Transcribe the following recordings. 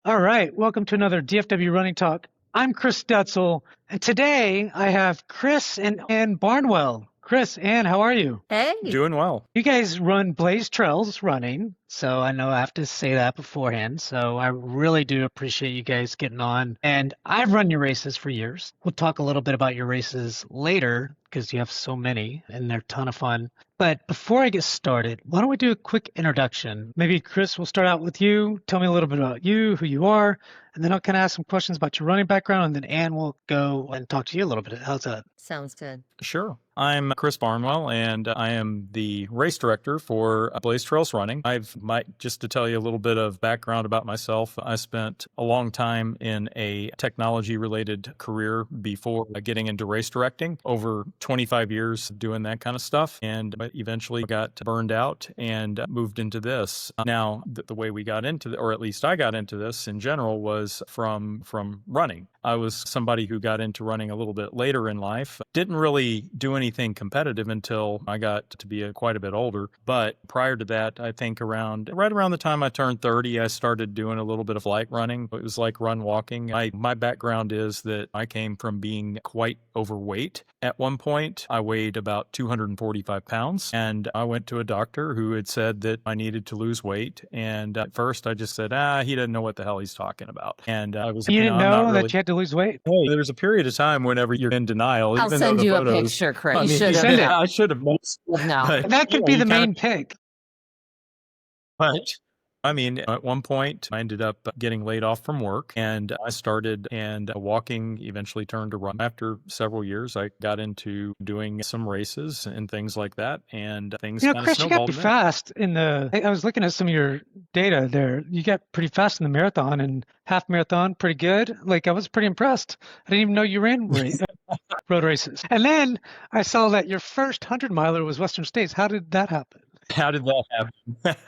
All right, welcome to another DFW Running Talk. I'm Chris Stutzel, and today I have Chris and Anne Barnwell. Chris, Anne, how are you? Hey, Doing well. You guys run Blaze Trails running, so I know I have to say that beforehand. So I really do appreciate you guys getting on. And I've run your races for years. We'll talk a little bit about your races later because you have so many and they're a ton of fun. But before I get started, why don't we do a quick introduction? Maybe Chris, we'll start out with you. Tell me a little bit about you, who you are, and then I'll kind of ask some questions about your running background, and then Anne will go and talk to you a little bit. How's that? sounds good. Sure. I'm Chris Barnwell, and I am the race director for Blaze Trails Running. Just to tell you a little bit of background about myself, I spent a long time in a technology-related career before getting into race directing, over 25 years doing that kind of stuff, and eventually got burned out and moved into this. Now, the way we got into, or at least I got into this in general, was from running. I was somebody who got into running a little bit later in life. Didn't really do anything competitive until I got to be quite a bit older. But prior to that, I think right around the time I turned 30, I started doing a little bit of light running. It was like run walking. My background is that I came from being quite overweight. At one point, I weighed about 245 pounds, and I went to a doctor who had said that I needed to lose weight. And at first, I just said, he doesn't know what the hell he's talking about. And I was, You didn't I'm not know really. that you had to lose weight? Hey, there's a period of time whenever you're in denial, I'll even though send the you a photos. picture, Chris. I You mean, should Send have. it. I should have. No. But, That could be the you kinda- main pick. But I mean, at one point, I ended up getting laid off from work, and I started walking. Eventually, turned to run. After several years, I got into doing some races and things like that, and things You know, kind of Chris, you got snowballed pretty from there. fast I was looking at some of your data there. You got pretty fast in the marathon and half marathon, pretty good. Like, I was pretty impressed. I didn't even know you ran road races. And then I saw that your first 100 miler was Western States. How did that happen? How did that happen?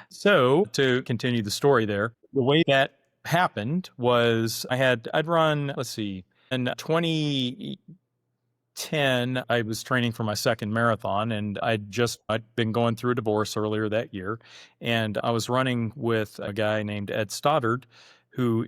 So, to continue the story there, the way that happened was I'd run, let's see, in 2010, I was training for my second marathon, and I'd been going through a divorce earlier that year, and I was running with a guy named Ed Stoddard,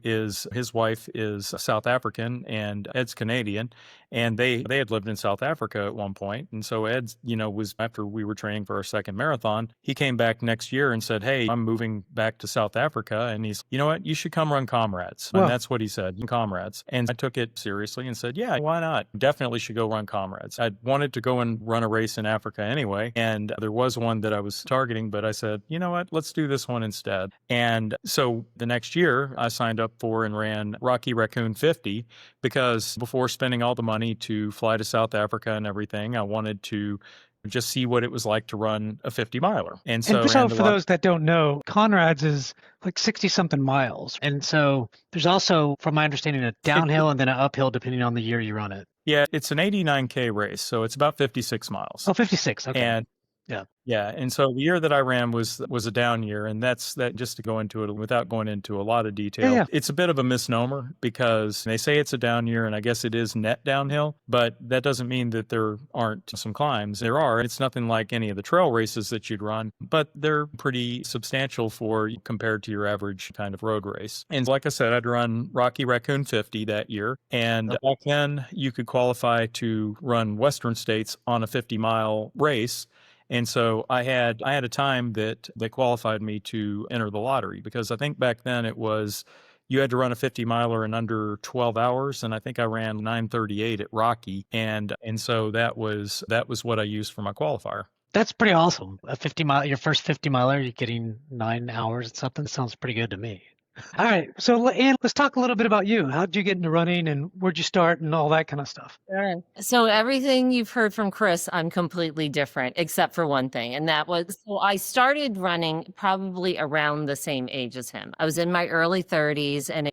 his wife is South African and Ed's Canadian, and they had lived in South Africa at one point. And so Ed, was, after we were training for our second marathon, he came back next year and said, "Hey, I'm moving back to South Africa." And he's, "You know what? You should come run Comrades." Well, And that's what he said, Comrades. And I took it seriously and said, "Yeah, why not? Definitely should go run Comrades." I wanted to go and run a race in Africa anyway. And there was one that I was targeting, but I said, "You know what? Let's do this one instead." And so the next year I signed up for and ran Rocky Raccoon 50, because before spending all the money to fly to South Africa and everything, I wanted to just see what it was like to run a 50 miler. And so, and so for those that don't know, Conrad's is like 60 something miles. And so there's also, from my understanding, a downhill and then an uphill depending on the year you run it. Yeah, it's an 89K race, so it's about 56 miles. Oh, 56. Okay. And yeah. Yeah, and so the year that I ran was a down year, and that's that. Just to go into it without going into a lot of detail, Yeah. It's a bit of a misnomer because they say it's a down year, and I guess it is net downhill, but that doesn't mean that there aren't some climbs. There are. It's nothing like any of the trail races that you'd run, but they're pretty substantial compared to your average kind of road race. And like I said, I'd run Rocky Raccoon 50 that year, and back then you could qualify to run Western States on a 50-mile race. And so I had a time that they qualified me to enter the lottery, because I think back then it was you had to run a 50 miler in under 12 hours. And I think I ran 9:38 at Rocky. And so that was what I used for my qualifier. That's pretty awesome. A 50 mile, your first 50 miler, you're getting 9 hours or something. Sounds pretty good to me. All right. So, Anne, let's talk a little bit about you. How did you get into running and where'd you start and all that kind of stuff? Sure. So everything you've heard from Chris, I'm completely different, except for one thing. And that was, so I started running probably around the same age as him. I was in my early 30s, and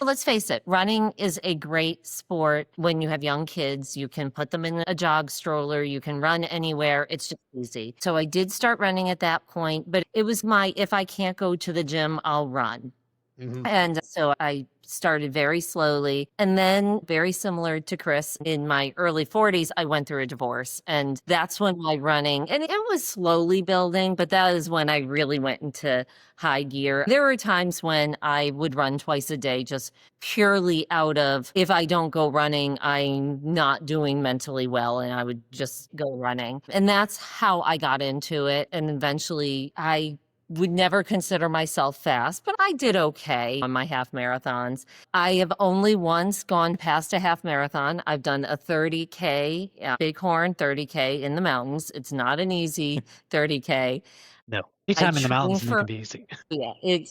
let's face it, running is a great sport. When you have young kids, you can put them in a jog stroller, you can run anywhere. It's just easy. So I did start running at that point, but it was if I can't go to the gym, I'll run. Hmm. And so I started very slowly. And then, very similar to Chris, in my early 40s, I went through a divorce. And that's when my running, and it was slowly building, but that is when I really went into high gear. There were times when I would run twice a day, just purely out of, if I don't go running, I'm not doing mentally well. And I would just go running. And that's how I got into it. And eventually I would never consider myself fast, but I did okay on my half marathons. I have only once gone past a half marathon. I've done a 30K, Bighorn 30K in the mountains. It's not an easy 30K. No. I Anytime in the mountains, trained it for, can be easy.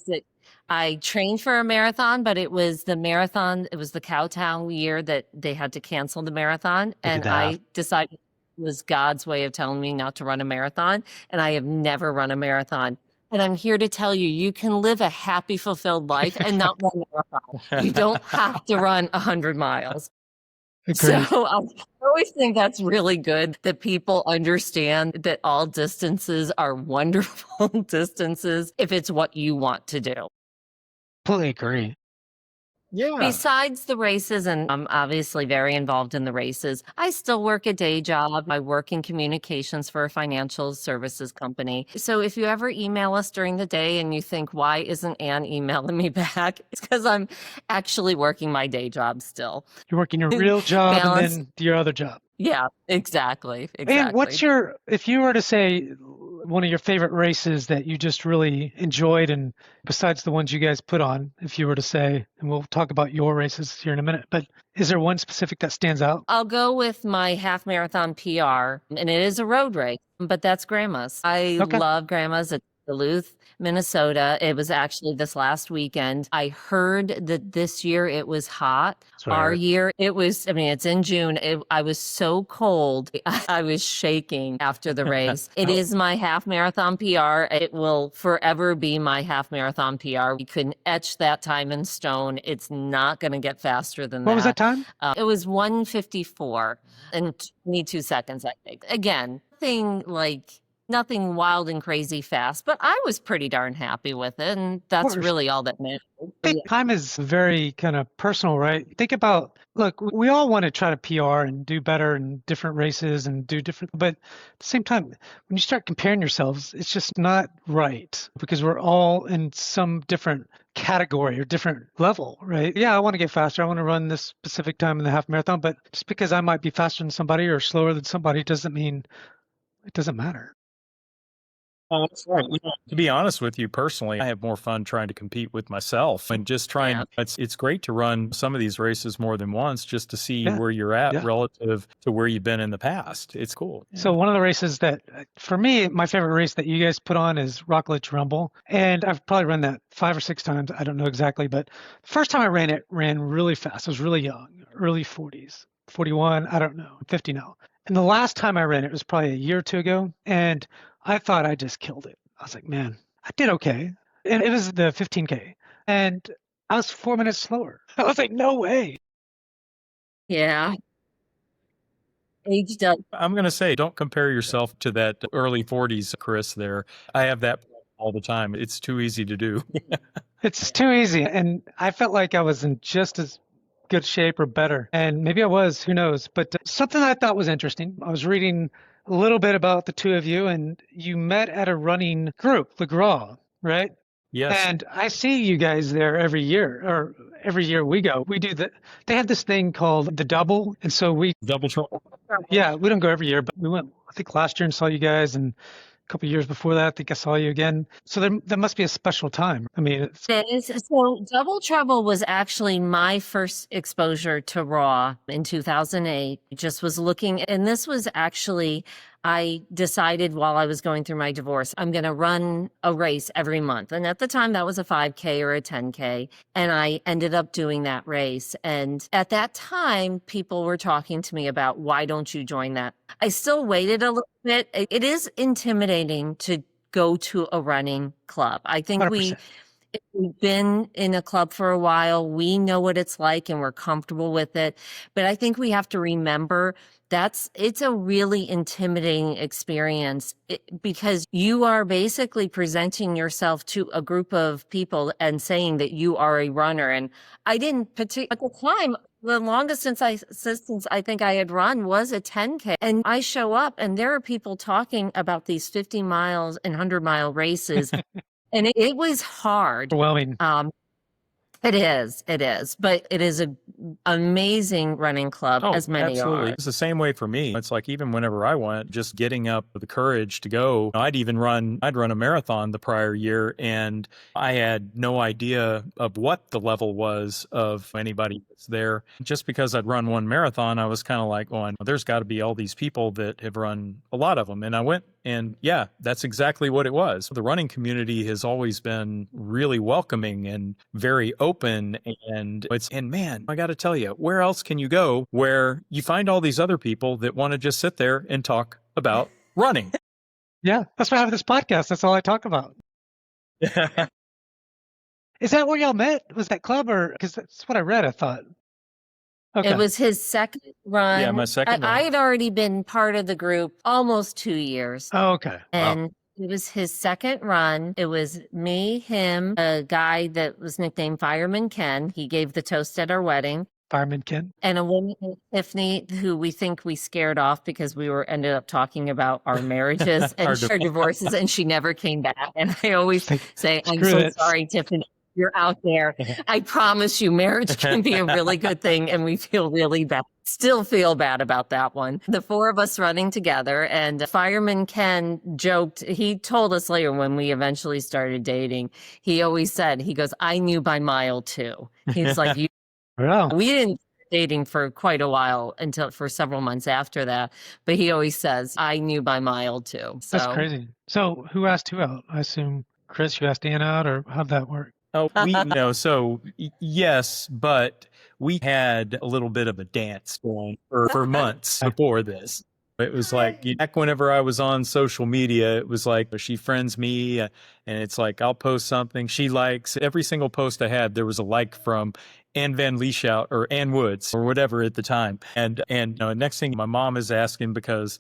yeah, I trained for a marathon, but it was the marathon, it was the Cowtown year that they had to cancel the marathon. We did And the half. I decided it was God's way of telling me not to run a marathon. And I have never run a marathon. And I'm here to tell you, you can live a happy, fulfilled life and not run a marathon. You don't have to run 100 miles. So Agreed. I always think that's really good that people understand that all distances are wonderful distances if it's what you want to do. Completely agree. Yeah. Besides the races, and I'm obviously very involved in the races, I still work a day job. I work in communications for a financial services company. So if you ever email us during the day and you think, why isn't Anne emailing me back? It's because I'm actually working my day job still. You're working your real job Balance. and then your other job. Yeah, exactly. And what's Exactly. if you were to say one of your favorite races that you just really enjoyed, and besides the ones you guys put on, if you were to say, and we'll talk about your races here in a minute, but is there one specific that stands out? I'll go with my half marathon PR, and it is a road race, but that's Grandma's. I Okay. love Grandma's at Duluth, Minnesota. It was actually this last weekend. I heard that this year it was hot. That's what I Our heard. year, it was, I mean, it's in June. I was so cold. I was shaking after the race. It is my half marathon PR. It will forever be my half marathon PR. We can etch that time in stone. It's not going to get faster than What was that that. time? It was 1:54 and 22 seconds, I think. Again, nothing wild and crazy fast, but I was pretty darn happy with it. And that's Course. really all that mattered. I think time is very kind of personal, right? Think about, look, we all want to try to PR and do better in different races and do different, but at the same time, when you start comparing yourselves, it's just not right because we're all in some different category or different level, right? Yeah, I want to get faster. I want to run this specific time in the half marathon, but just because I might be faster than somebody or slower than somebody doesn't mean it doesn't matter. Oh, that's right. To be honest with you personally, I have more fun trying to compete with myself and just trying. Yeah. It's great to run some of these races more than once just to see Yeah. where you're at Yeah. relative to where you've been in the past. It's cool. So one of the races that, for me, my favorite race that you guys put on is Rockledge Rumble, and I've probably run that 5 or 6 times. I don't know exactly, but the first time I ran it, ran really fast. I was really young, early 40s, 41. I don't know, 50 now. And the last time I ran it was probably a year or two ago, and I thought I just killed it. I was like, man, I did okay, and it was the 15K, and I was 4 minutes slower. I was like, no way. Yeah. Age does. I'm going to say, don't compare yourself to that early 40s, Chris, there. I have that all the time. It's too easy to do. It's too easy. And I felt like I was in just as good shape or better. And maybe I was, who knows? But something I thought was interesting. I was reading a little bit about the two of you, and you met at a running group, LeGras, right? Yes. And I see you guys there every year, or every year we go. We do they have this thing called the double. And so Double trouble. yeah, we don't go every year, but we went, I think last year and saw you guys, and a couple of years before that, I think I saw you again. So there must be a special time. I mean, So Double Trouble was actually my first exposure to Raw in 2008. Just was looking, and this was actually, I decided while I was going through my divorce, I'm going to run a race every month. And at the time, that was a 5K or a 10K. And I ended up doing that race. And at that time, people were talking to me about, why don't you join that? I still waited a little bit. It is intimidating to go to a running club. I think 100%. we've been in a club for a while. We know what it's like and we're comfortable with it. But I think we have to remember it's a really intimidating experience because you are basically presenting yourself to a group of people and saying that you are a runner. And I didn't at the time, the longest since I think I had run was a 10K. And I show up and there are people talking about these 50 miles and 100-mile races. And it was hard. Overwhelming. It is, but it is an amazing running club, as many absolutely. are. It's the same way for me. It's like even whenever I went, just getting up with the courage to go. I'd run a marathon the prior year, and I had no idea of what the level was of anybody that's there. Just because I'd run one marathon, I was kind of like going, there's got to be all these people that have run a lot of them. And I went, and yeah, that's exactly what it was. The running community has always been really welcoming and very open. And man, I got to tell you, where else can you go where you find all these other people that want to just sit there and talk about running? Yeah, that's why I have this podcast. That's all I talk about. Is that where y'all met? Was that club, or because that's what I read? I thought. Okay. It was his second run. Yeah, my second run. I had already been part of the group almost 2 years. Oh, okay. And it was his second run. It was me, him, a guy that was nicknamed Fireman Ken. He gave the toast at our wedding. Fireman Ken. And a woman, Tiffany, who we think we scared off because we ended up talking about our marriages and our divorces, and she never came back. And I always say, I'm so sorry, Tiffany. You're out there. I promise you, marriage can be a really good thing, and we still feel bad about that one. The four of us running together, and Fireman Ken joked, he told us later when we eventually started dating, he always said, he goes, I knew by mile 2. He's like, we didn't start dating for quite a while for several months after that, but he always says, I knew by mile 2. So. That's crazy. So who asked who out? I assume, Chris, you asked Anne out, or how'd that work? Oh, so yes, but we had a little bit of a dance going for months before this. It was like back whenever I was on social media, it was like she friends me, and it's like I'll post something she likes. Every single post I had, there was a like from Ann Van Leeshout or Ann Woods or whatever at the time. And next thing, my mom is asking because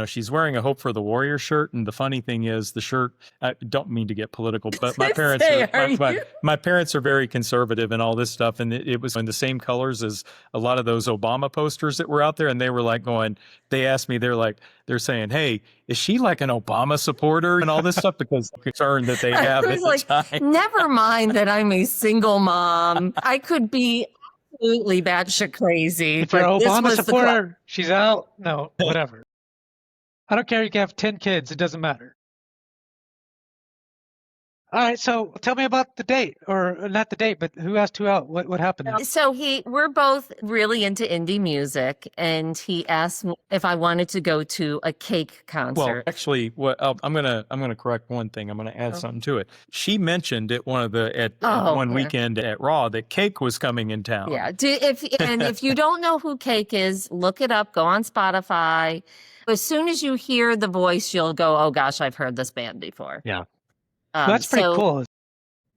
she's wearing a Hope for the Warrior shirt. And the funny thing is the shirt, I don't mean to get political, but my parents my parents are very conservative and all this stuff. And it was in the same colors as a lot of those Obama posters that were out there. And they were like they asked me, they're saying, hey, is she like an Obama supporter and all this stuff? Because the concern that they have at the time. Never mind that I'm a single mom. I could be absolutely batshit crazy. If you're an Obama supporter, she's out. No, whatever. I don't care. You can have 10 kids. It doesn't matter. All right. So tell me about the date, or not the date, but who asked who out? What happened? So we're both really into indie music, and he asked me if I wanted to go to a Cake concert. Well, actually, I'm gonna correct one thing. I'm gonna add something to it. She mentioned at one weekend at Raw that Cake was coming in town. Yeah. If you don't know who Cake is, look it up. Go on Spotify. As soon as you hear the voice, you'll go, oh gosh, I've heard this band before. Yeah. That's pretty cool.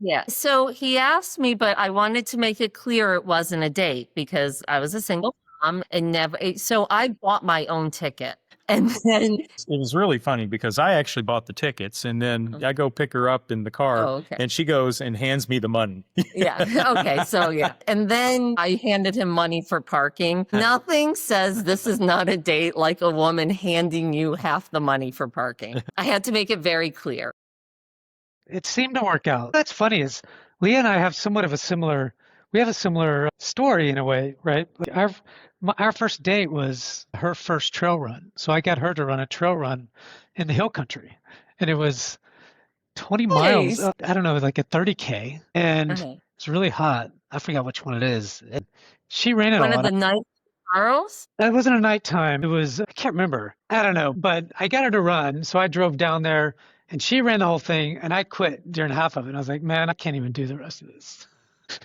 Yeah. So he asked me, but I wanted to make it clear it wasn't a date because I was a single mom and so I bought my own ticket. And then it was really funny because I actually bought the tickets, and then I go pick her up in the car, and she goes and hands me the money. Yeah. Okay. So yeah. And then I handed him money for parking. Nothing says this is not a date like a woman handing you half the money for parking. I had to make it very clear. It seemed to work out. That's funny is Leah and I have somewhat of a similar story in a way, right? Our first date was her first trail run. So I got her to run a trail run in the hill country. And it was 20 miles. I don't know, like a 30K. And it's really hot. I forgot which one it is. She ran it one of the night Charles? That wasn't a nighttime. It was, I can't remember. I don't know. But I got her to run. So I drove down there and she ran the whole thing. And I quit during half of it. And I was like, man, I can't even do the rest of this.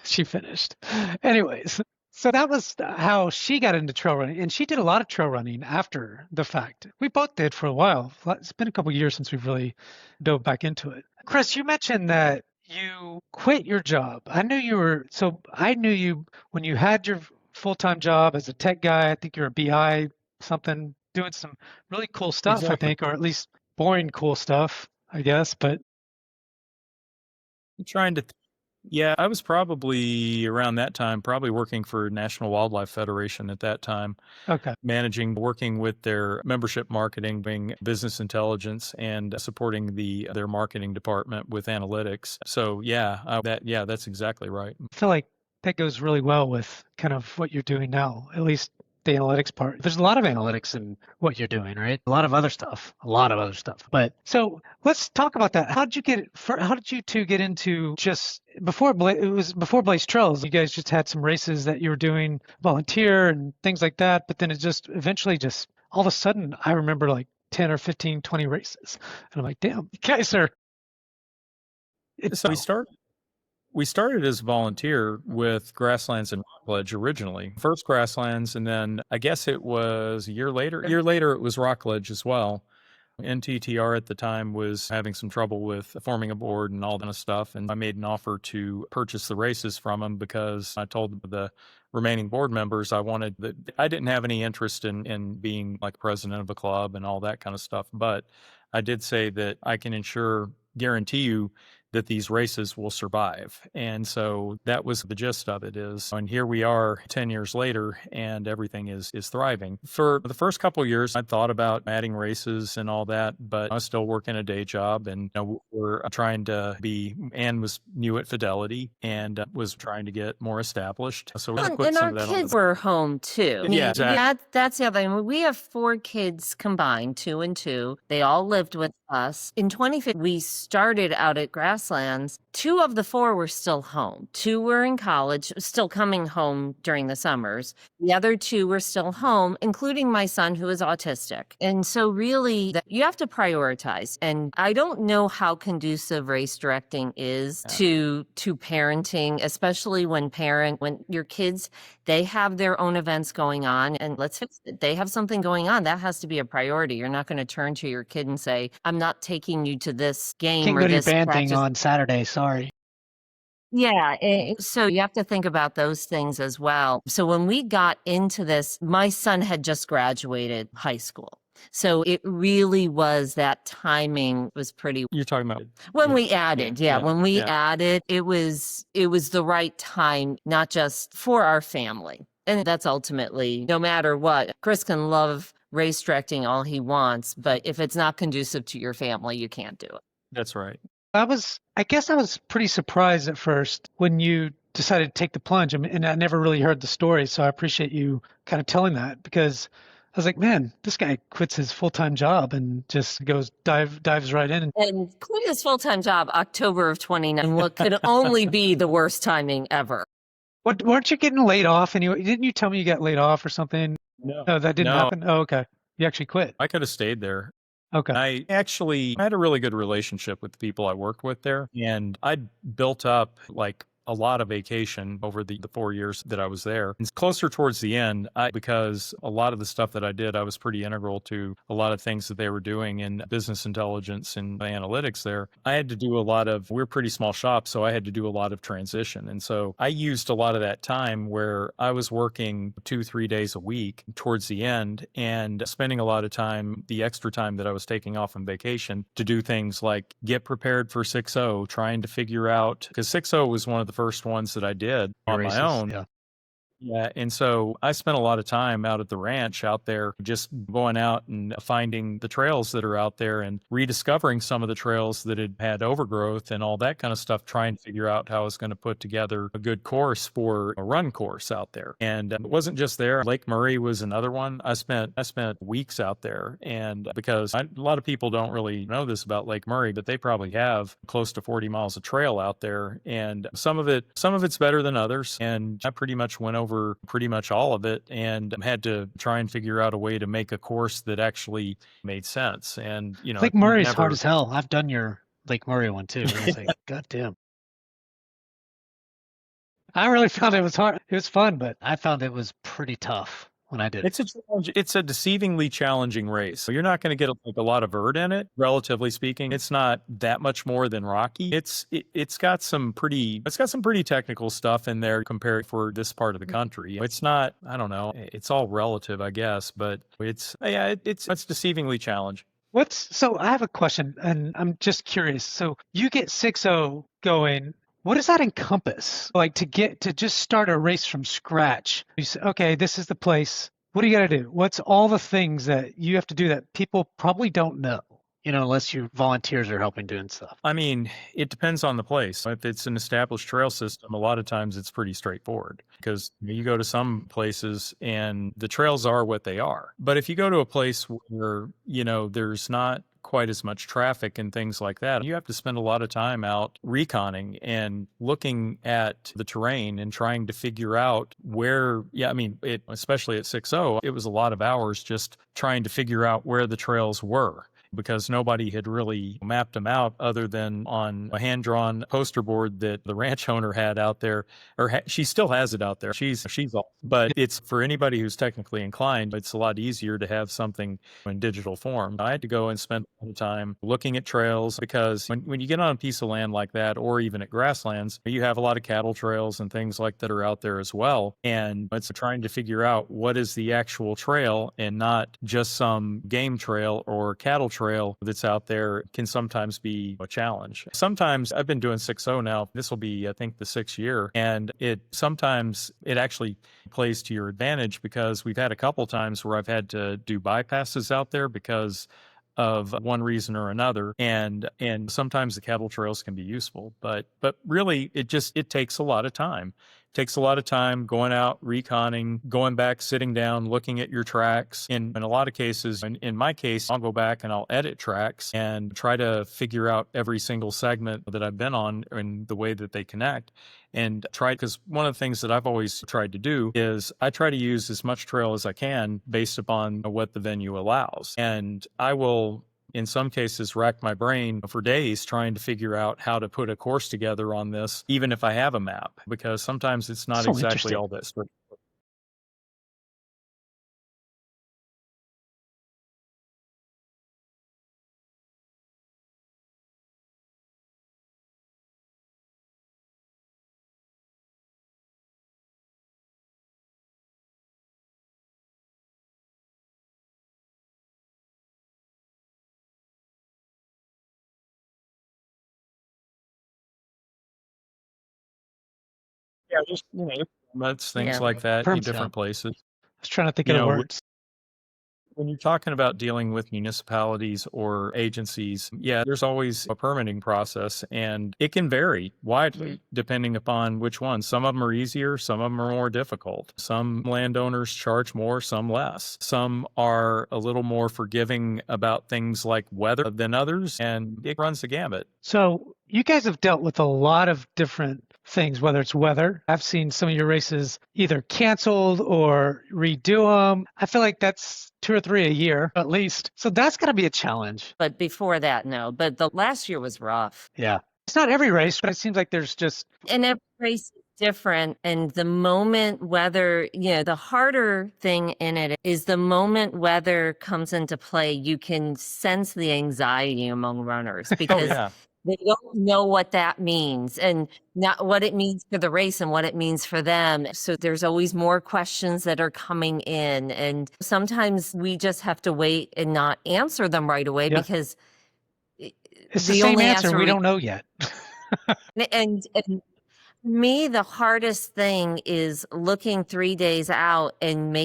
She finished. Anyways. So that was how she got into trail running. And she did a lot of trail running after the fact. We both did for a while. It's been a couple of years since we've really dove back into it. Chris, you mentioned that you quit your job. I knew you when you had your full-time job as a tech guy. I think you're a BI something, doing some really cool stuff, I Exactly. think, or at least boring cool stuff, I guess. But I'm trying to yeah, I was probably around that time, probably working for National Wildlife Federation at that time, okay, working with their membership marketing, being business intelligence, and supporting their marketing department with analytics. So yeah, that's exactly right. I feel like that goes really well with kind of what you're doing now, at least the analytics part. There's a lot of analytics in what you're doing, right? A lot of other stuff, a lot of other stuff. But so let's talk about that. How did you two get into just it was before Blaze Trails? You guys just had some races that you were doing volunteer and things like that. But then it just eventually just all of a sudden, I remember like 10 or 15, 20 races. And I'm like, damn, you guys are, it's So we started as volunteer with Grasslands and Rockledge originally. First Grasslands, and then I guess it was a year later. A year later, it was Rockledge as well. NTTR at the time was having some trouble with forming a board and all that kind of stuff, and I made an offer to purchase the races from them because I told the remaining board members I didn't have any interest in being like president of a club and all that kind of stuff, but I did say that I can guarantee you that these races will survive. And so that was the gist of it is, and here we are 10 years later and everything is thriving. For the first couple of years, I thought about adding races and all that, but I was still working a day job and we're trying to Anne was new at Fidelity and was trying to get more established. So we put And some our of that kids were home too. I mean, Yeah, exactly. that's the other thing. We have 4 kids combined, 2 and 2. They all lived with us. In 2015, we started out at Grasslands. 2 of the 4 were still home. 2 were in college, still coming home during the summers. The other 2 were still home, including my son who is autistic. And so really you have to prioritize. And I don't know how conducive race directing is to parenting, especially when your kids, they have their own events going on, and let's face it, they have something going on. That has to be a priority. You're not going to turn to your kid and say, I'm not taking you to this game can't or go to your this band thing practice. on Saturday. Sorry. Yeah. So you have to think about those things as well. So when we got into this, my son had just graduated high school. So it really was that timing was pretty. You're talking about When we added, when we yeah. added, it was the right time, not just for our family. And that's ultimately, no matter what, Chris can love race directing all he wants, but if it's not conducive to your family, you can't do it. That's right. I guess I was pretty surprised at first when you decided to take the plunge. I mean, and I never really heard the story, so I appreciate you kind of telling that because I was like, man, this guy quits his full-time job and just dives right in. And quit his full-time job October of 2019, what could only be the worst timing ever. Weren't you getting laid off anyway? Didn't you tell me you got laid off or something? No. No, that didn't No. happen. Oh, okay. You actually quit. I could have stayed there. Okay. I had a really good relationship with the people I worked with there, and I'd built up like a lot of vacation over the 4 years that I was there. And closer towards the end, because a lot of the stuff that I did, I was pretty integral to a lot of things that they were doing in business intelligence and analytics there. I had to do we're a pretty small shop, so I had to do a lot of transition. And so I used a lot of that time where I was working 2-3 days a week towards the end and spending a lot of time, the extra time that I was taking off on vacation to do things like get prepared for 6-0, trying to figure out, because 6-0 was one of the first ones that I did on my own. Yeah. Yeah, and so I spent a lot of time out at the ranch out there, just going out and finding the trails that are out there and rediscovering some of the trails that had overgrowth and all that kind of stuff, trying to figure out how I was going to put together a good course for a run course out there. And it wasn't just there. Lake Murray was another one. I spent weeks out there, and because a lot of people don't really know this about Lake Murray, but they probably have close to 40 miles of trail out there, and some of it's better than others. And I pretty much went over pretty much all of it and had to try and figure out a way to make a course that actually made sense. And Lake Murray's hard as hell. I've done your Lake Murray one too. I was like, God damn. I really found it was hard. It was fun, but I found it was pretty tough. when I did it. It's a challenge. It's a deceivingly challenging race. So you're not going to get like a lot of vert in it, relatively speaking. It's not that much more than Rocky. It's got some pretty technical stuff in there compared for this part of the country. It's not, I don't know. It's all relative, I guess, but it's deceivingly challenging. So I have a question and I'm just curious. So you get 6-0 going. What does that encompass? Like to just start a race from scratch. You say, okay, this is the place. What do you got to do? What's all the things that you have to do that people probably don't know? Unless your volunteers are helping doing stuff. I mean, it depends on the place. If it's an established trail system, a lot of times it's pretty straightforward because you go to some places and the trails are what they are. But if you go to a place where, there's not quite as much traffic and things like that, you have to spend a lot of time out reconning and looking at the terrain and trying to figure out where, especially at 6-0, it was a lot of hours just trying to figure out where the trails were, because nobody had really mapped them out other than on a hand-drawn poster board that the ranch owner had out there, or she still has it out there. She's all, but it's for anybody who's technically inclined, it's a lot easier to have something in digital form. I had to go and spend a lot of time looking at trails because when you get on a piece of land like that, or even at grasslands, you have a lot of cattle trails and things like that are out there as well. And it's trying to figure out what is the actual trail and not just some game trail or cattle trail that's out there can sometimes be a challenge. Sometimes I've been doing 6-0 now. This will be, I think, the 6th year. And sometimes it actually plays to your advantage because we've had a couple times where I've had to do bypasses out there because of one reason or another. And sometimes the cattle trails can be useful, but really it takes a lot of time. Takes a lot of time going out, reconning, going back, sitting down, looking at your tracks. In a lot of cases, in my case, I'll go back and I'll edit tracks and try to figure out every single segment that I've been on and the way that they connect. And because one of the things that I've always tried to do is I try to use as much trail as I can based upon what the venue allows. And I will, in some cases, rack my brain for days trying to figure out how to put a course together on this, even if I have a map, because sometimes it's not So exactly all that straightforward. Yeah, just that's things like that in different places. I was trying to think of the words. When you're talking about dealing with municipalities or agencies, there's always a permitting process, and it can vary widely depending upon which one. Some of them are easier, some of them are more difficult. Some landowners charge more, some less. Some are a little more forgiving about things like weather than others, and it runs the gamut. So you guys have dealt with a lot of different things, whether it's weather. I've seen some of your races either canceled or redo them. I feel like that's 2 or 3 a year at least. So that's got to be a challenge. But before that, no. But the last year was rough. Yeah. It's not every race, but it seems like there's just... And every race is different. And the moment weather, the harder thing in it is the moment weather comes into play, you can sense the anxiety among runners because they don't know what that means and not what it means for the race and what it means for them. So there's always more questions that are coming in. And sometimes we just have to wait and not answer them right away because it's the same answer we don't know yet. and me, the hardest thing is looking 3 days out and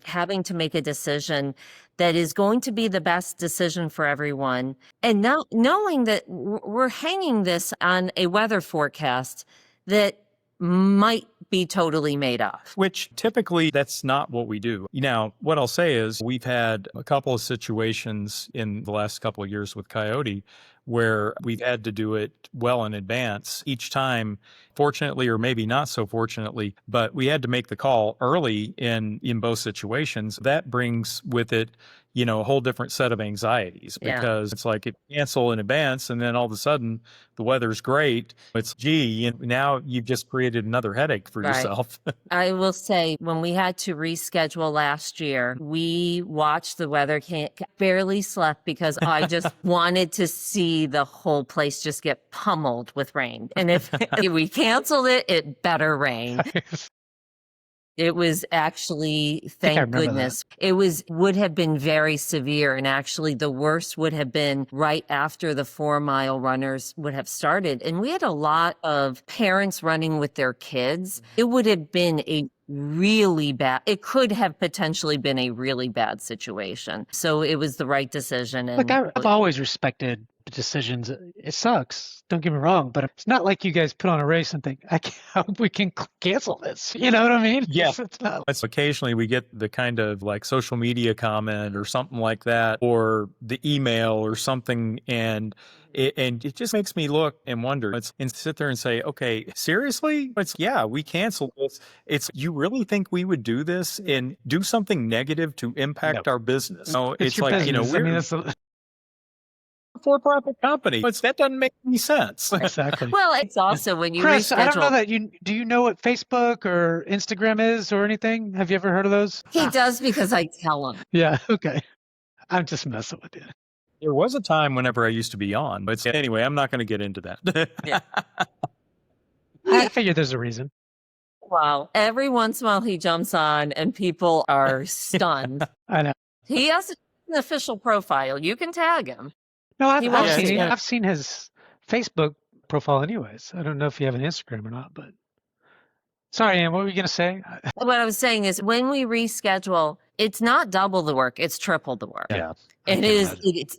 having to make a decision that is going to be the best decision for everyone. And now knowing that we're hanging this on a weather forecast that might be totally made up. Which typically that's not what we do. Now, what I'll say is we've had a couple of situations in the last couple of years with Coyote where we've had to do it well in advance. Each time fortunately, or maybe not so fortunately, but we had to make the call early in both situations. That brings with it, a whole different set of anxieties, Yeah. because it's like it cancel in advance and then all of a sudden the weather's great. It's now you've just created another headache for Right. yourself. I will say, when we had to reschedule last year, we watched the weather, barely slept because I just wanted to see the whole place just get pummeled with rain. And if we canceled it, it better rain. It was actually, thank goodness, it would have been very severe. And actually the worst would have been right after the 4-mile runners would have started. And we had a lot of parents running with their kids. It would have been a really bad, it could have potentially been a really bad situation. So it was the right decision. And Look, I've always respected decisions. It sucks, don't get me wrong, but it's not like you guys put on a race and think, I hope we can cancel this. You know what I mean? Yeah. It's not. Occasionally we get the kind of like social media comment or something like that, or the email or something, and it just makes me look and wonder. And sit there and say, okay, seriously? We canceled this. You really think we would do this and do something negative to impact our business? No, it's your like, business. we're that's a for-profit company. That doesn't make any sense. exactly. well, it's also when you Chris, reschedule. I don't know that do you know what Facebook or Instagram is or anything? Have you ever heard of those? He does, because I tell him. Yeah, okay. I'm just messing with you. There was a time whenever I used to be on, but anyway, I'm not going to get into that. Yeah. I figure there's a reason. Wow. Every once in a while he jumps on and people are stunned. I know. He has an official profile. You can tag him. No, He won't see it. I've seen his Facebook profile anyways. I don't know if you have an Instagram or not, but sorry, Ann, what were you going to say? What I was saying is, when we reschedule, it's not double the work, it's triple the work. Yeah. It's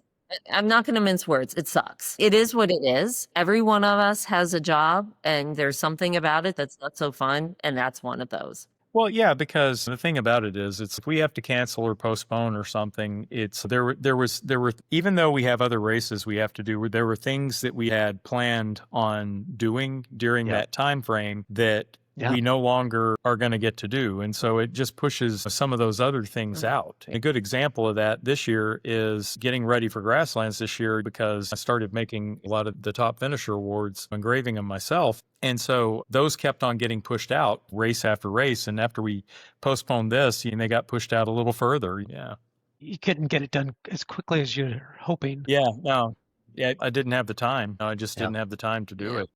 I'm not going to mince words. It sucks. It is what it is. Every one of us has a job, and there's something about it that's not so fun, and that's one of those. Well, yeah, because the thing about it is, if we have to cancel or postpone or something, there were even though we have other races we have to do, there were things that we had planned on doing during that time frame that we no longer are going to get to do. And so it just pushes some of those other things out. A good example of that this year is getting ready for Grasslands this year, because I started making a lot of the top finisher awards, engraving them myself. And so those kept on getting pushed out race after race. And after we postponed this, they got pushed out a little further. Yeah. You couldn't get it done as quickly as you're hoping. Yeah, no. Yeah, I didn't have the time. I just didn't have the time to do it.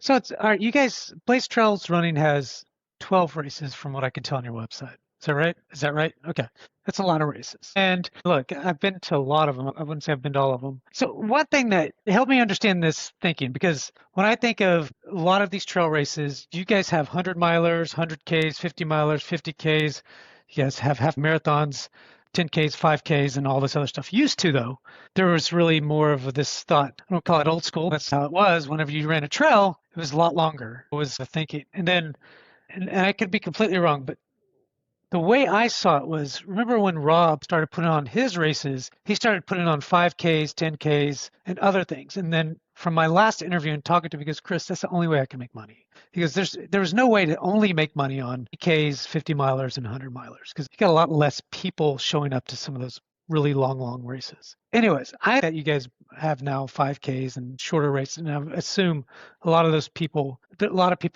So it's all right. You guys, Blaze Trails Running has 12 races from what I can tell on your website. Is that right? Is that right? Okay. That's a lot of races. And look, I've been to a lot of them. I wouldn't say I've been to all of them. So one thing that helped me understand this thinking, because when I think of a lot of these trail races, you guys have 100 milers, 100Ks, 50 milers, 50Ks. You guys have half marathons, 10Ks, 5Ks, and all this other stuff. Used to, though, there was really more of this thought. I don't call it old school. That's how it was. Whenever you ran a trail, it was a lot longer. It was the thinking. And then, and I could be completely wrong, but the way I saw it was, remember when Rob started putting on his races, he started putting on 5Ks, 10Ks, and other things. And then from my last interview and talking to him, he goes, Chris, that's the only way I can make money. He goes, there's no way to only make money on Ks, 50 milers, and 100 milers, because you got a lot less people showing up to some of those really long races. Anyways, I bet you guys have now 5Ks and shorter races, and I assume a lot of people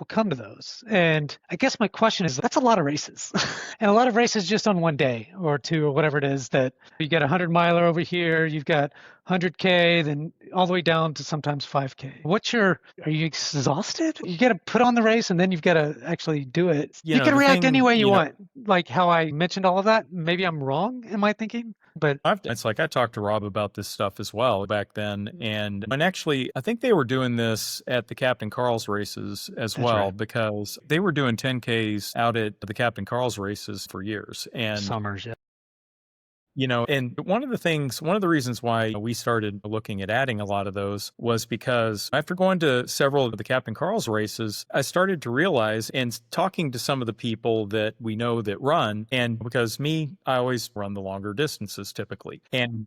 come to those. And I guess my question is, that's a lot of races, and a lot of races just on one day or two or whatever it is. That you got 100 miler over here, you've got 100K, then all the way down to sometimes 5K. Are you exhausted? You got to put on the race, and then you've got to actually do it. You can react any way you want, like how I mentioned all of that. Maybe I'm wrong in my thinking, but it's like I talked to Rob about this stuff as well back then. And actually, I think they were doing this at the Captain Carl's races as well, because they were doing 10Ks out at the Captain Carl's races for years. And summers, yeah. And one of the reasons why we started looking at adding a lot of those was because after going to several of the Captain Carl's races, I started to realize, and talking to some of the people that we know that run, and because I always run the longer distances typically. And,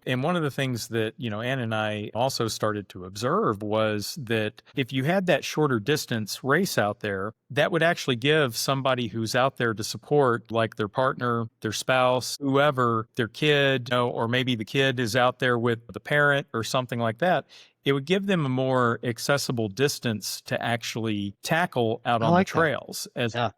and one of the things that, Ann and I also started to observe was that if you had that shorter distance race out there, that would actually give somebody who's out there to support, like their partner, their spouse, whoever, their kid, or maybe the kid is out there with the parent or something like that. It would give them a more accessible distance to actually tackle out I on the like that. trails. Yeah.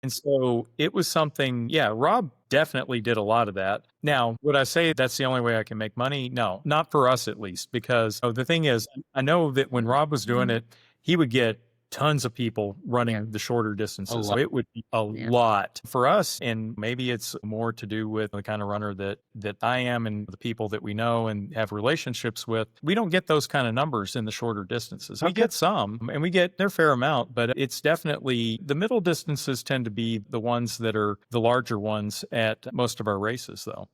And so it was something, Rob definitely did a lot of that. Now, would I say that's the only way I can make money? No, not for us at least, because the thing is, I know that when Rob was doing it, he would get tons of people running the shorter distances. So it would be a lot for us. And maybe it's more to do with the kind of runner that I am and the people that we know and have relationships with. We don't get those kind of numbers in the shorter distances. We get some, and we get their fair amount, but it's definitely the middle distances tend to be the ones that are the larger ones at most of our races, though.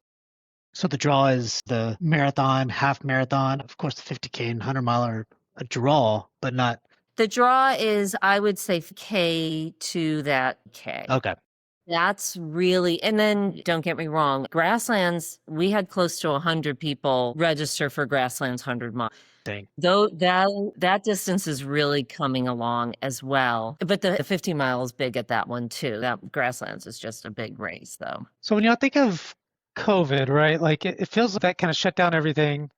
So the draw is the marathon, half marathon. Of course, the 50K and 100 mile are a draw, but not. The draw is, I would say, K to that K. Okay. That's really, and then don't get me wrong, Grasslands, we had close to 100 people register for Grasslands 100 mile. Dang. Though that distance is really coming along as well. But the 50 mile is big at that one too. That Grasslands is just a big race though. So when y'all think of COVID, right? Like it feels like that kind of shut down everything.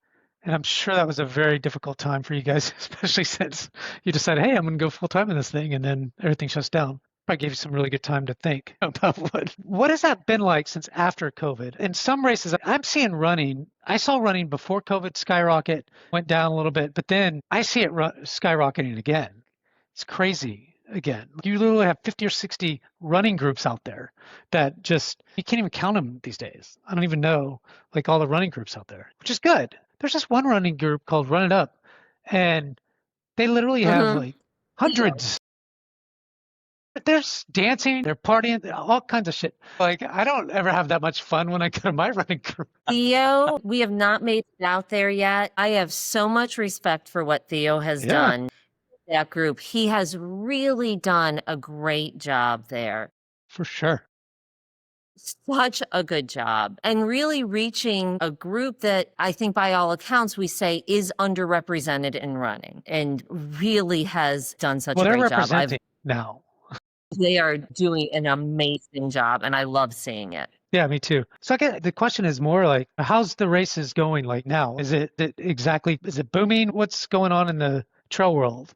And I'm sure that was a very difficult time for you guys, especially since you decided, hey, I'm going to go full time in this thing, and then everything shuts down. Probably gave you some really good time to think about what has that been like since after COVID? In some races, I'm seeing running. I saw running before COVID skyrocket, went down a little bit, but then I see it skyrocketing again. It's crazy again. You literally have 50 or 60 running groups out there that just, you can't even count them these days. I don't even know like all the running groups out there, which is good. There's just one running group called Run It Up, and they literally have like hundreds. There's dancing, they're partying, all kinds of shit. Like, I don't ever have that much fun when I go to my running group. Theo, we have not made it out there yet. I have so much respect for what Theo has done with that group. He has really done a great job there. For sure. Such a good job, and really reaching a group that I think by all accounts we say is underrepresented in running and really has done such a great job. They're representing now. They are doing an amazing job, and I love seeing it. Yeah, me too. So the question is more like, how's the races going like now? Is it booming? What's going on in the trail world?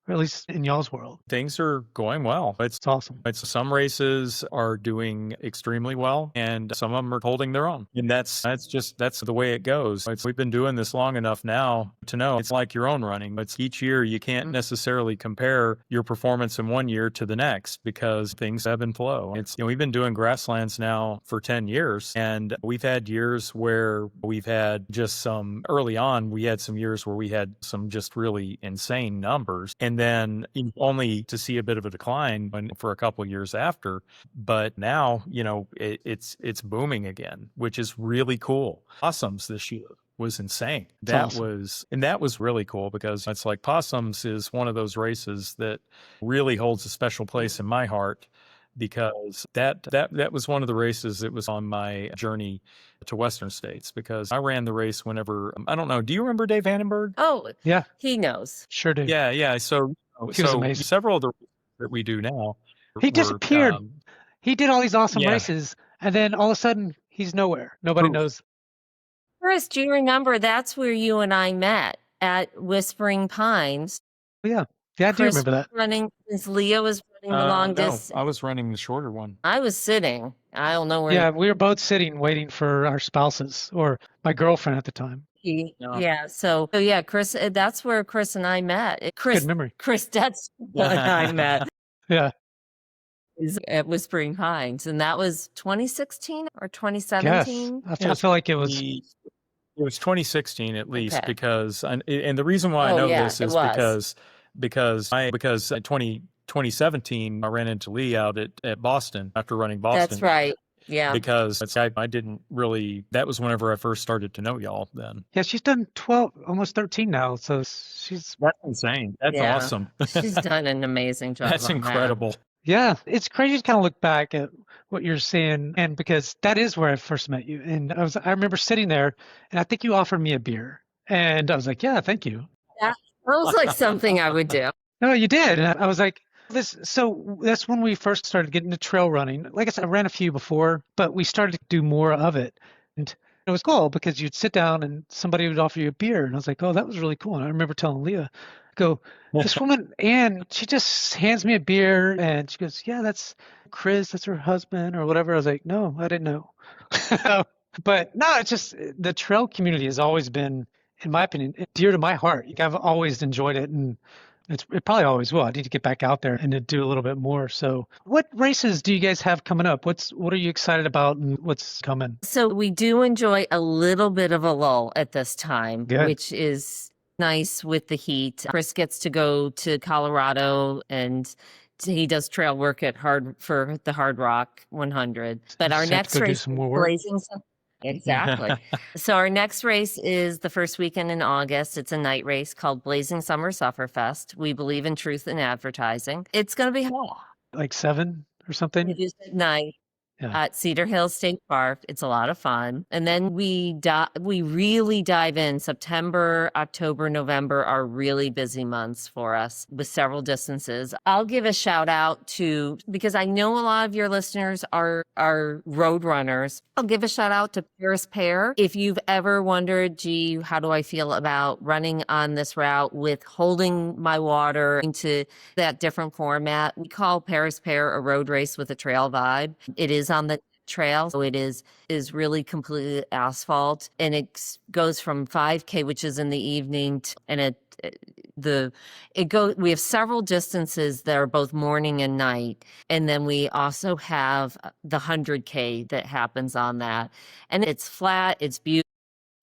Or at least in y'all's world? Things are going well. It's awesome. Some races are doing extremely well, and some of them are holding their own. And that's the way it goes. We've been doing this long enough now to know it's like your own running. It's each year you can't necessarily compare your performance in one year to the next because things ebb and flow. We've been doing Grasslands now for 10 years, and we've had years where we've had just early on, we had some years where we had some just really insane numbers. And then only to see a bit of a decline for a couple of years after. But now, it's booming again, which is really cool. Possums this year was insane. That was really cool because it's like Possums is one of those races that really holds a special place in my heart because that was one of the races that was on my journey to Western States because I ran the race whenever, I don't know, do you remember Dave Vandenberg? Oh, yeah. He knows. Sure do. Yeah. So several of the races that we do now. He disappeared. He did all these awesome races, and then all of a sudden, he's nowhere. Nobody knows. Chris, do you remember that's where you and I met at Whispering Pines? Yeah. Yeah, I do remember that. Running, since Leah was running the long distance. I was running the shorter one. I was sitting. I don't know where. Yeah, we were both sitting waiting for our spouses or my girlfriend at the time. Yeah. So yeah, Chris, that's where Chris and I met. Good memory. Chris Detz and I met. Yeah. At Whispering Pines. And that was 2016 or 2017? Yes. I feel like it was. It was 2016 at least because, and the reason why I know this is because 2017 I ran into Lee out at Boston after running Boston. That's right. Yeah. because I didn't really, that was whenever I first started to know y'all then. Yeah, she's done 12, almost 13 now. So she's, That's insane. That's Yeah. awesome. She's done an amazing job That's on incredible. yeah, it's crazy to kind of look back at what you're seeing. And because that is where I first met you. And I remember sitting there and I think you offered me a beer. And I was like, yeah, thank you. that. That was like something I would do. No, you did. And I was like, so that's when we first started getting into trail running. Like I said, I ran a few before, but we started to do more of it. And it was cool because you'd sit down and somebody would offer you a beer. And I was like, oh, that was really cool. And I remember telling Leah, go, this woman, Anne, she just hands me a beer and she goes, yeah, that's Chris, that's her husband or whatever. I was like, no, I didn't know. But no, it's just the trail community has always been, in my opinion, dear to my heart. I've always enjoyed it, and it probably always will. I need to get back out there and to do a little bit more. So, what races do you guys have coming up? What are you excited about, and what's coming? So we do enjoy a little bit of a lull at this time, Good. which is nice with the heat. Chris gets to go to Colorado and he does trail work for the Hard Rock 100. But our Just have to next go do race some is more work. Blazing Sun. Exactly. So our next race is the first weekend in August. It's a night race called Blazing Summer Sufferfest. We believe in truth in advertising. It's going to be hot. Like 7 or something. It is at night. Yeah. At Cedar Hill State Park. It's a lot of fun. And then we really dive in. September, October, November are really busy months for us with several distances. I'll give a shout out to, because I know a lot of your listeners are road runners. I'll give a shout out to Paris Pear. If you've ever wondered, gee, how do I feel about running on this route with holding my water into that different format? We call Paris Pear a road race with a trail vibe. It is on the trail, so it is really completely asphalt, and it goes from 5K, which is in the evening, and we have several distances that are both morning and night, and then we also have the 100K that happens on that, and it's flat, it's beautiful.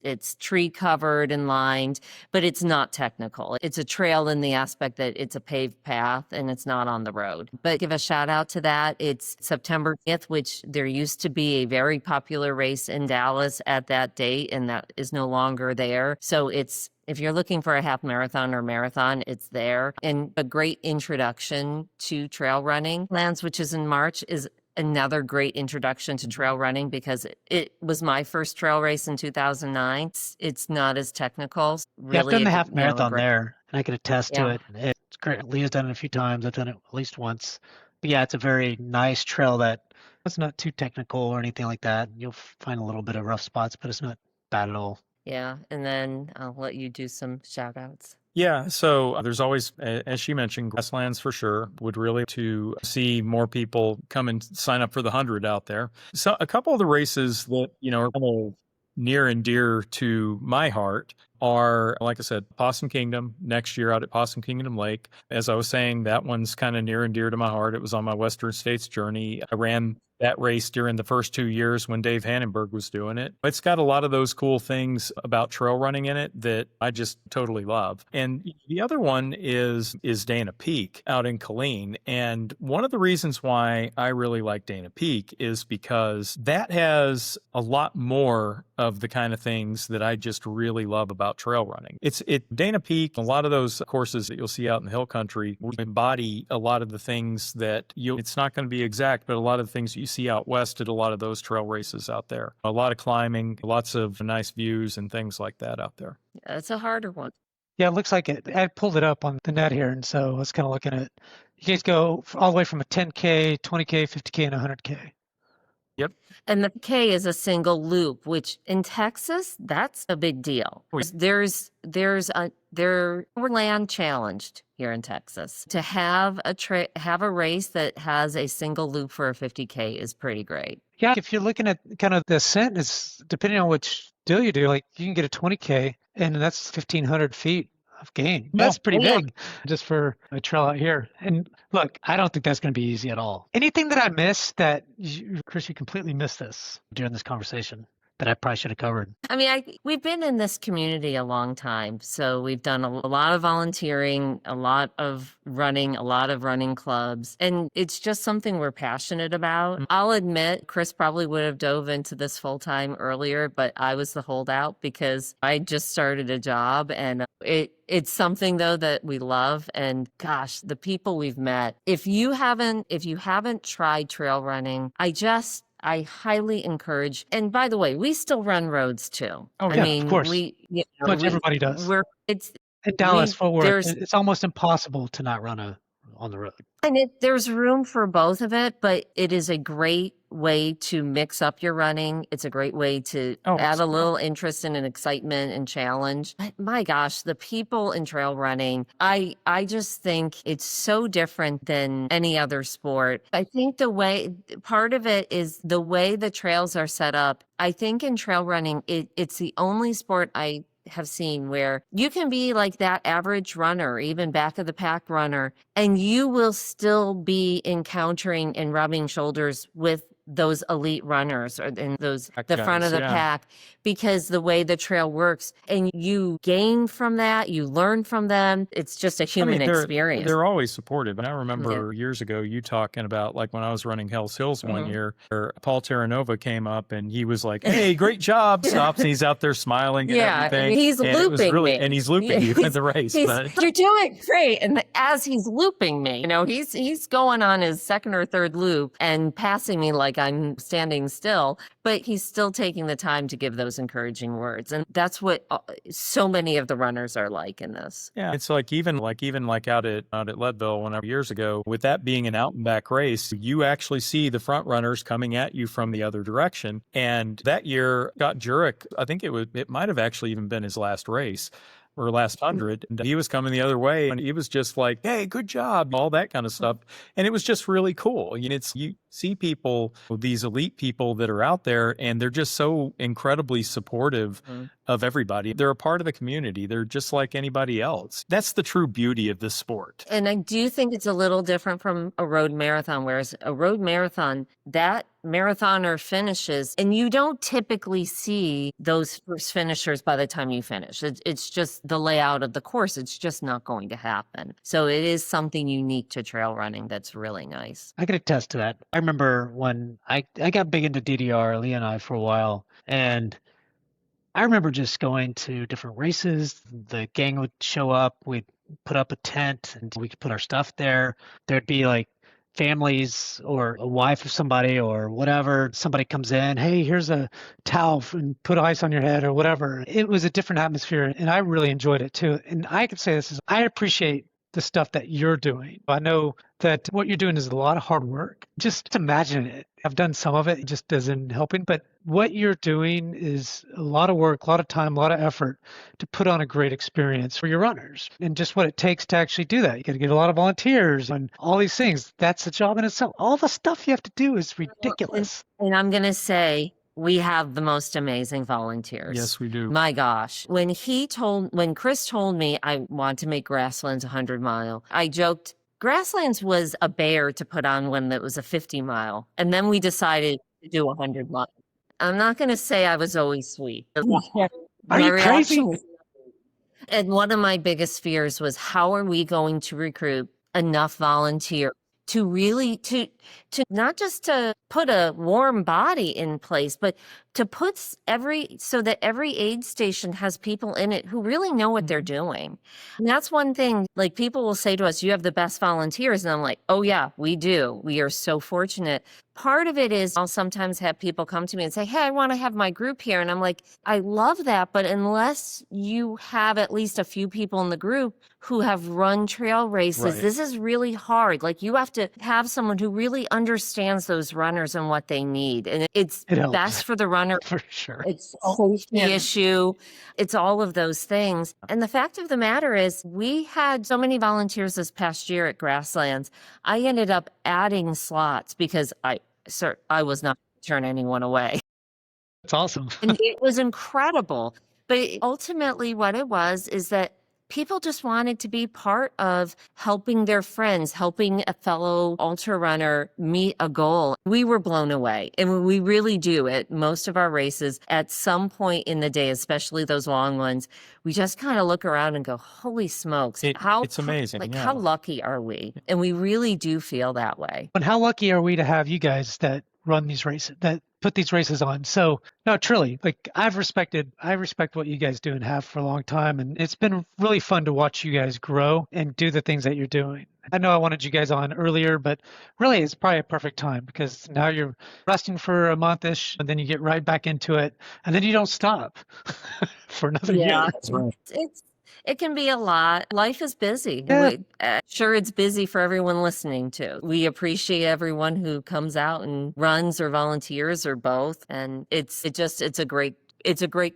It's tree covered and lined, but it's not technical. It's a trail in the aspect that it's a paved path and it's not on the road. But give a shout out to that. It's September 5th, which there used to be a very popular race in Dallas at that date, and that is no longer there. So if you're looking for a half marathon or marathon, it's there. And a great introduction to trail running. Lands, which is in March, is another great introduction to trail running because it was my first trail race in 2009. It's not as technical. Yeah, I've Really, done the half marathon great. there, and I can attest to Yeah. it. It's great. Leah's done it a few times. I've done it at least once. But yeah, it's a very nice trail that it's not too technical or anything like that. You'll find a little bit of rough spots, but it's not bad at all. Yeah, and then I'll let you do some shout outs. Yeah, so there's always, as she mentioned, grasslands for sure. Would really to see more people come and sign up for the 100 out there. So a couple of the races that, are kind of near and dear to my heart are, like I said, Possum Kingdom next year out at Possum Kingdom Lake. As I was saying, that one's kind of near and dear to my heart. It was on my Western States journey. I ran that race during the first 2 years when Dave Hannenberg was doing it. It's got a lot of those cool things about trail running in it that I just totally love. And the other one is Dana Peak out in Killeen. And one of the reasons why I really like Dana Peak is because that has a lot more of the kind of things that I just really love about trail running. Dana Peak, a lot of those courses that you'll see out in the hill country embody a lot of the things that it's not going to be exact, but a lot of the things that you see out west at a lot of those trail races out there. A lot of climbing, lots of nice views and things like that out there. Yeah, it's a harder one. Yeah, it looks like it. I pulled it up on the net here, and so I was kind of looking at it. You guys go all the way from a 10K, 20K, 50K, and 100K. Yep. And the K is a single loop, which in Texas, that's a big deal. We're land challenged here in Texas. To have a race that has a single loop for a 50K is pretty great. Yeah, if you're looking at kind of the ascent, is depending on which deal you do, like you can get a 20K, and that's 1,500 feet of gain. That's pretty big just for a trail out here. And look, I don't think that's going to be easy at all. Anything that I missed that, Chris, you completely missed this during this conversation? that I probably should have covered. I mean, we've been in this community a long time. So we've done a lot of volunteering, a lot of running clubs, and it's just something we're passionate about. I'll admit, Chris probably would have dove into this full time earlier, but I was the holdout because I just started a job, and it's something though that we love. And gosh, the people we've met. If you haven't tried trail running, I highly encourage. And by the way, we still run roads too. Oh, I yeah, of mean, course. Much we everybody does. it's In Dallas, Fort Worth, there's it's almost impossible to not run on the road. and there's room for both of it, but it is a great way to mix up your running. It's a great way to add a little interest and an excitement and challenge. But my gosh, the people in trail running, I just think it's so different than any other sport. I think part of it is the way the trails are set up. I think in trail running, it's the only sport I have seen where you can be like that average runner, even back of the pack runner, and you will still be encountering and rubbing shoulders with those elite runners or in the front of the pack, because the way the trail works, and you gain from that, you learn from them. It's just a human experience. They're always supportive. And I remember years ago you talking about, like, when I was running Hell's Hills one year, where Paul Terranova came up and he was like, "Hey, great job!" Stops and he's out there smiling and everything. I mean, he's looping me, and he's looping you in the race. You're doing great. And as he's looping me, he's going on his second or third loop and passing me like I'm standing still, but he's still taking the time to give those encouraging words. And that's what so many of the runners are like in this. Yeah. It's like even out at Leadville years ago, with that being an out and back race, you actually see the front runners coming at you from the other direction. And that year, Scott Jurek, I think it might have actually even been his last race, or last 100, and he was coming the other way, and he was just like, "Hey, good job," all that kind of stuff. And it was just really cool. You see people, these elite people that are out there, and they're just so incredibly supportive of everybody. They're a part of the community. They're just like anybody else. That's the true beauty of this sport. And I do think it's a little different from a road marathon, whereas a road marathon, that marathoner finishes, and you don't typically see those first finishers by the time you finish. It's just the layout of the course. It's just not going to happen. So it is something unique to trail running that's really nice. I can attest to that. I remember when I got big into DDR, Lee and I, for a while, and I remember just going to different races. The gang would show up, we'd put up a tent, and we could put our stuff there. There'd be like families or a wife of somebody or whatever. Somebody comes in, "Hey, here's a towel and put ice on your head," or whatever. It was a different atmosphere, and I really enjoyed it too. And I can say this is, I appreciate the stuff that you're doing. I know that what you're doing is a lot of hard work. Just imagine it. I've done some of it, it just isn't helping. But what you're doing is a lot of work, a lot of time, a lot of effort to put on a great experience for your runners. And just what it takes to actually do that. You got to get a lot of volunteers and all these things. That's a job in itself. All the stuff you have to do is ridiculous. And I'm going to say, we have the most amazing volunteers. Yes, we do. My gosh. When Chris told me I want to make Grasslands 100 mile, I joked, Grasslands was a bear to put on when it was a 50 mile. And then we decided to do 100 mile. I'm not going to say I was always sweet. Are you crazy? And one of my biggest fears was, how are we going to recruit enough volunteers to really, to not just to put a warm body in place, but to put so that every aid station has people in it who really know what they're doing. And that's one thing, like, people will say to us, "You have the best volunteers." And I'm like, "Oh yeah, we do. We are so fortunate." Part of it is I'll sometimes have people come to me and say, "Hey, I want to have my group here." And I'm like, I love that. But unless you have at least a few people in the group who have run trail races, this is really hard. Like, you have to have someone who really understands those runners and what they need. And it's best for the runner. For sure. It's a safety issue. It's all of those things. And the fact of the matter is, we had so many volunteers this past year at Grasslands. I ended up adding slots because I was not going to turn anyone away. That's awesome. And it was incredible. But ultimately what it was is that People just wanted to be part of helping their friends, helping a fellow ultra runner meet a goal. We were blown away. And we really do at most of our races at some point in the day, especially those long ones, we just kind of look around and go, holy smokes, It's amazing. Like, yeah. how lucky are we? And we really do feel that way. And how lucky are we to have you guys that run these races, that put these races on? So no, truly, like I respect what you guys do and have for a long time. And it's been really fun to watch you guys grow and do the things that you're doing. I know I wanted you guys on earlier, but really it's probably a perfect time because now you're resting for a month-ish and then you get right back into it and then you don't stop for another year. That's right. It can be a lot. Life is busy. Yeah. Sure, it's busy for everyone listening too. We appreciate everyone who comes out and runs or volunteers or both. And it's a great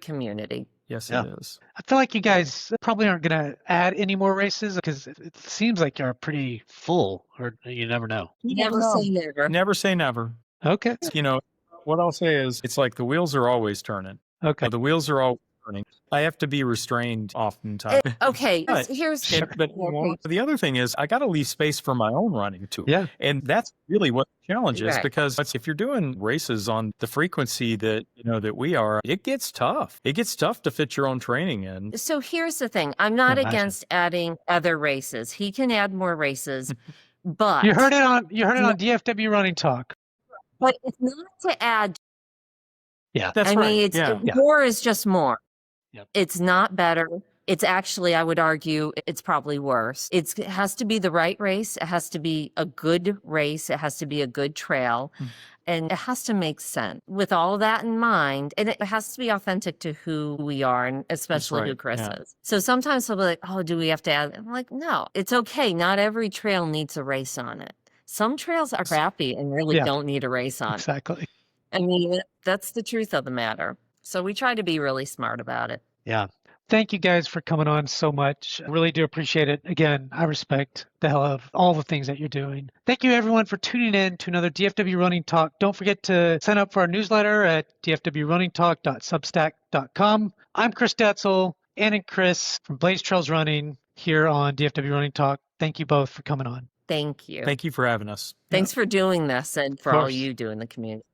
community. Yes, Yeah. it is. I feel like you guys probably aren't going to add any more races because it seems like you're pretty full, or you never know. Never say never. Never say never. Okay. What I'll say is it's like the wheels are always turning. Okay. The wheels are always turning. I have to be restrained oftentimes. Okay, But- here's But the other thing is I got to leave space for my own running too. Yeah. And that's really what the challenge is Right. because if you're doing races on the frequency that that we are, it gets tough. It gets tough to fit your own training in. So here's the thing. I'm not Imagine. against adding other races. He can add more races, but You heard it on DFW Running Talk. But it's not to add. Yeah. That's I right. mean, yeah. more is just more. Yep. It's not better. It's actually, I would argue, it's probably worse. It has to be the right race. It has to be a good race. It has to be a good trail. And it has to make sense. With all of that in mind, and it has to be authentic to who we are, and especially who right, Chris yeah. is. So sometimes they'll be like, oh, do we have to add? I'm like, no, it's okay. Not every trail needs a race on it. Some trails are crappy and really Yeah. don't need a race on it. Exactly. I mean, that's the truth of the matter. So we try to be really smart about it. Yeah. Thank you guys for coming on so much. I really do appreciate it. Again, I respect the hell of all the things that you're doing. Thank you everyone for tuning in to another DFW Running Talk. Don't forget to sign up for our newsletter at dfwrunningtalk.substack.com. I'm Chris Detzel, Ann and Chris from Blaze Trails Running here on DFW Running Talk. Thank you both for coming on. Thank you. Thank you for having us. Thanks for doing this and for all course. you do in the community.